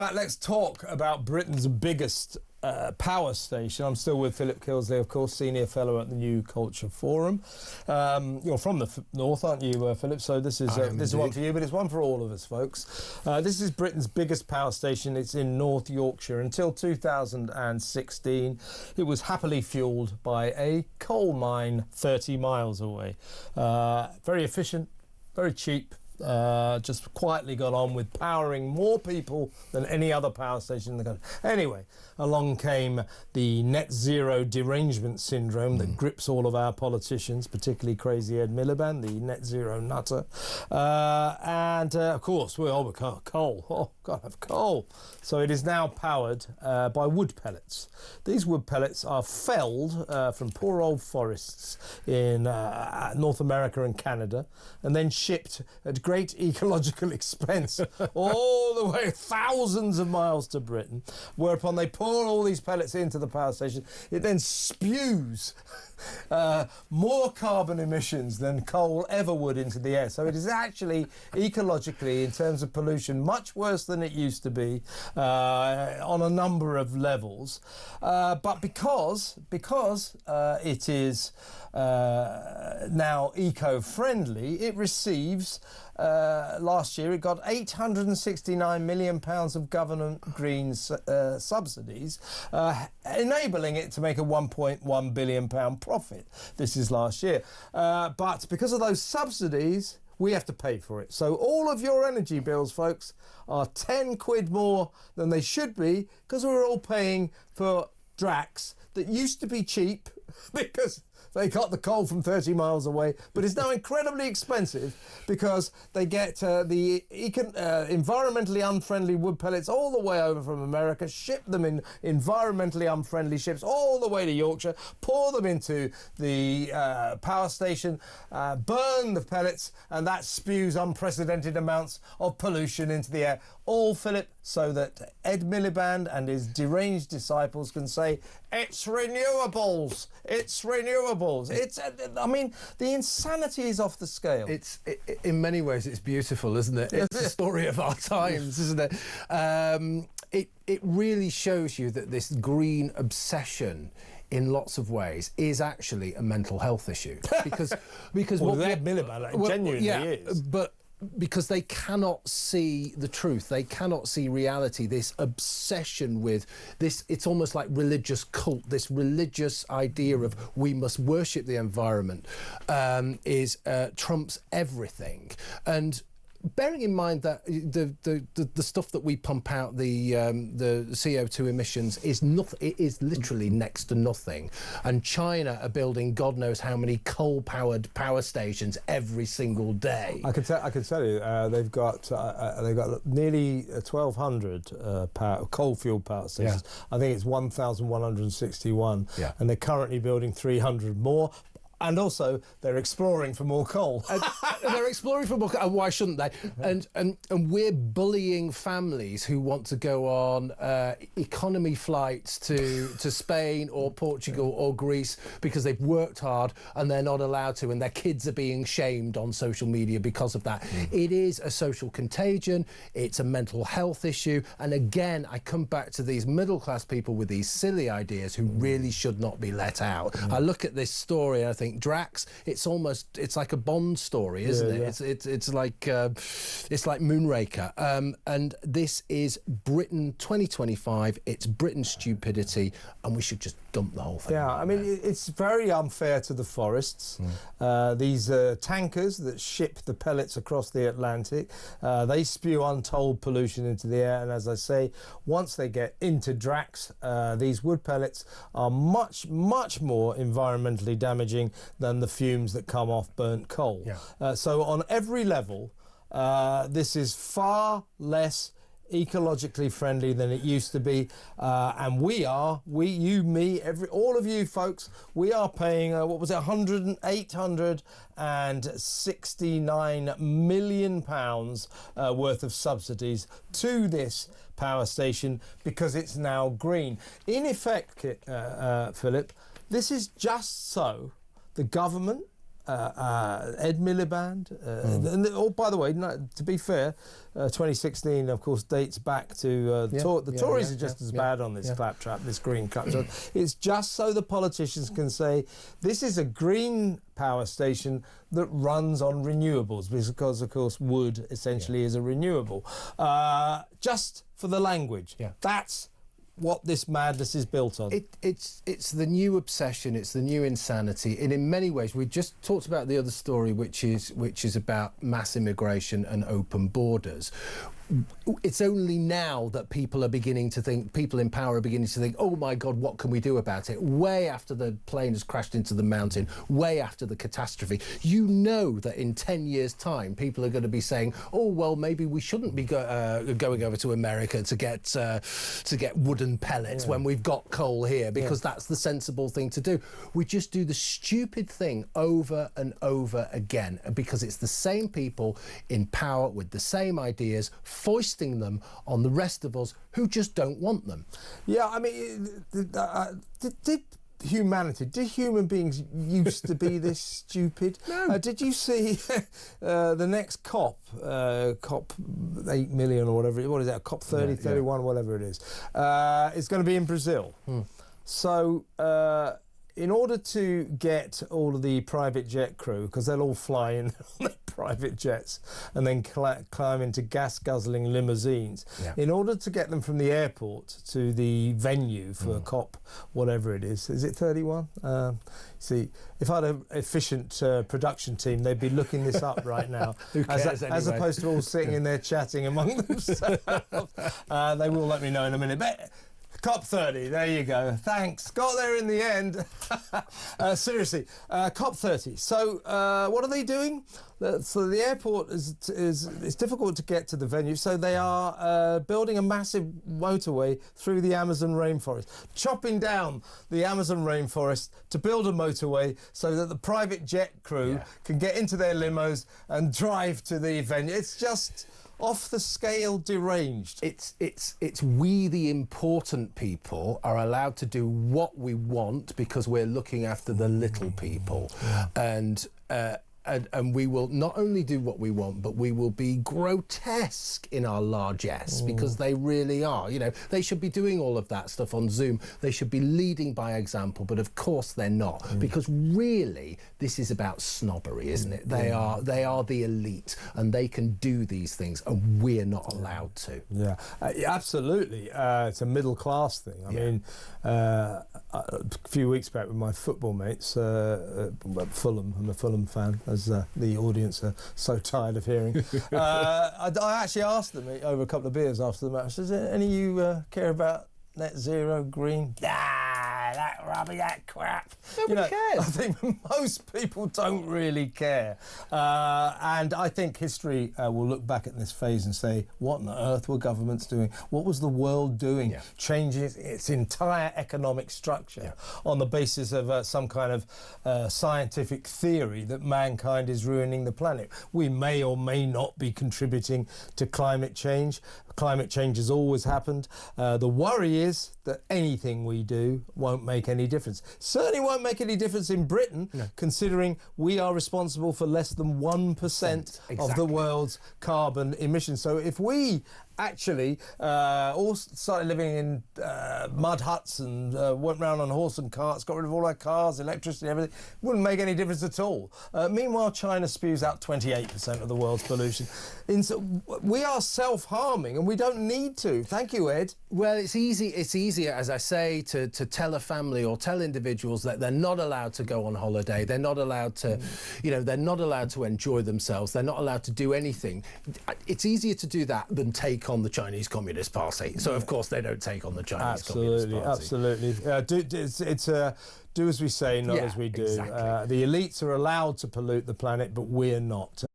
Let's talk about Britain's biggest power station. I'm still with Philip Kilsley, of course, Senior Fellow at the New Culture Forum. You're from the north, aren't you, Philip? So this is one for you, but it's one for all of us, folks. This is Britain's biggest power station. It's in North Yorkshire. Until 2016, it was happily fuelled by a coal mine 30 miles away. Very efficient, very cheap. Just quietly got on with powering more people than any other power station in the country. Anyway, along came the net zero derangement syndrome that grips all of our politicians, particularly crazy Ed Miliband, the net zero nutter. Of course, we all coal. Oh, gotta have coal. So it is now powered by wood pellets. These wood pellets are felled from poor old forests in North America and Canada, and then shipped at great ecological expense all the way thousands of miles to Britain, whereupon they pour all these pellets into the power station. It then spews more carbon emissions than coal ever would into the air. So it is actually ecologically, in terms of pollution, much worse than it used to be on a number of levels. But because it is now eco-friendly, it receives, last year it got £869 million of government green subsidies, enabling it to make a £1.1 billion profit. This is last year. But because of those subsidies, we have to pay for it. So all of your energy bills, folks, are 10 quid more than they should be, because we're all paying for Drax that used to be cheap because they got the coal from 30 miles away, but it's now incredibly expensive because they get the environmentally unfriendly wood pellets all the way over from America, ship them in environmentally unfriendly ships all the way to Yorkshire, pour them into the power station, burn the pellets, and that spews unprecedented amounts of pollution into the air. All, Philip, so that Ed Miliband and his deranged disciples can say, it's renewables, it's renewables. It's, I mean, the insanity is off the scale. In many ways, it's beautiful, isn't it? It's the story of our times, isn't it? It really shows you that this green obsession, in lots of ways, is actually a mental health issue. Because well, Ed Miliband genuinely is. But because they cannot see the truth, they cannot see reality. This obsession with this, it's almost like religious cult, this religious idea of we must worship the environment trumps everything. And bearing in mind that the stuff that we pump out, the CO2 emissions, is nothing. It is literally next to nothing. And China are building God knows how many coal-powered power stations every single day. I can tell you, they've got nearly 1,200 coal-fueled power stations. Yeah. I think it's 1,161, and they're currently building 300 more. And also, they're exploring for more coal. They're exploring for more coal, and why shouldn't they? And we're bullying families who want to go on economy flights to Spain or Portugal or Greece because they've worked hard and they're not allowed to, and their kids are being shamed on social media because of that. It is a social contagion. It's a mental health issue. And again, I come back to these middle-class people with these silly ideas who really should not be let out. I look at this story and I think, Drax, it's like a Bond story, isn't it? Yeah. It's like Moonraker. And this is Britain 2025. It's Britain's stupidity, and we should just dump the whole thing. Yeah, I mean, it's very unfair to the forests. These tankers that ship the pellets across the Atlantic, they spew untold pollution into the air, and as I say, once they get into Drax, these wood pellets are much, much more environmentally damaging than the fumes that come off burnt coal. Yeah. So on every level, this is far less ecologically friendly than it used to be, and you, me, all of you folks, we are paying what was it, 869 million pounds worth of subsidies to this power station because it's now green. In effect, Philip, this is just so the government Ed Miliband. And by the way, to be fair, 2016, of course, dates back to the Tories are just as bad on this claptrap, this green claptrap. It's just so the politicians can say this is a green power station that runs on renewables, because, of course, wood essentially is a renewable. Just for the language. That's what this madness is built on. It's the new obsession, it's the new insanity, and in many ways we just talked about the other story, which is about mass immigration and open borders. It's only now that people in power are beginning to think, oh my God, what can we do about it? Way after the plane has crashed into the mountain, way after the catastrophe. You know that in 10 years' time, people are going to be saying, oh, well, maybe we shouldn't be going over to America to get wooden pellets when we've got coal here, because that's the sensible thing to do. We just do the stupid thing over and over again, because it's the same people in power with the same ideas, foisting them on the rest of us who just don't want them. Yeah, I mean, did human beings used to be this stupid? No. Did you see the next COP 8 million or whatever, what is that, COP 30, 31, whatever it is, it's going to be in Brazil. So in order to get all of the private jet crew, because they'll all fly in on their private jets and then climb into gas-guzzling limousines, in order to get them from the airport to the venue for COP, whatever it is it 31? See, if I had an efficient production team, they'd be looking this up right now. Who cares as opposed to all sitting in there chatting among themselves. They will let me know in a minute. But COP 30, there you go. Thanks. Got there in the end. Seriously, COP 30. So what are they doing? So the airport it's difficult to get to the venue, so they are building a massive motorway through the Amazon rainforest, chopping down the Amazon rainforest to build a motorway so that the private jet crew can get into their limos and drive to the venue. It's just off the scale deranged. It's we the important people are allowed to do what we want because we're looking after the little people, and we will not only do what we want, but we will be grotesque in our largesse, because they really are. You know, they should be doing all of that stuff on Zoom. They should be leading by example, but of course they're not, because really this is about snobbery, isn't it? They are the elite, and they can do these things, and we're not allowed to. Yeah, absolutely. It's a middle class thing. I mean, a few weeks back with my football mates at Fulham, I'm a Fulham fan, as the audience are so tired of hearing. I actually asked them over a couple of beers after the match, does any of you care about net zero, green? That rubbish, that crap. Nobody cares. I think most people don't really care. And I think history will look back at this phase and say, what on earth were governments doing? What was the world doing? Changing its entire economic structure on the basis of some kind of scientific theory that mankind is ruining the planet. We may or may not be contributing to climate change. Climate change has always happened. The worry is that anything we do won't make any difference. Certainly won't make any difference in Britain, considering we are responsible for less than 1% of the world's carbon emissions. So if we actually all started living in mud huts and went round on horse and carts, got rid of all our cars, electricity, everything, wouldn't make any difference at all. Meanwhile, China spews out 28% of the world's pollution. We are self-harming, and we don't need to. Thank you, Ed. Well, it's easier, as I say, to tell a family or tell individuals that they're not allowed to go on holiday, they're not allowed to, they're not allowed to enjoy themselves, they're not allowed to do anything. It's easier to do that than take on the Chinese Communist Party. So, of course, they don't take on the Chinese Communist Party. Absolutely. Do as we say, not as we do. Exactly. The elites are allowed to pollute the planet, but we're not.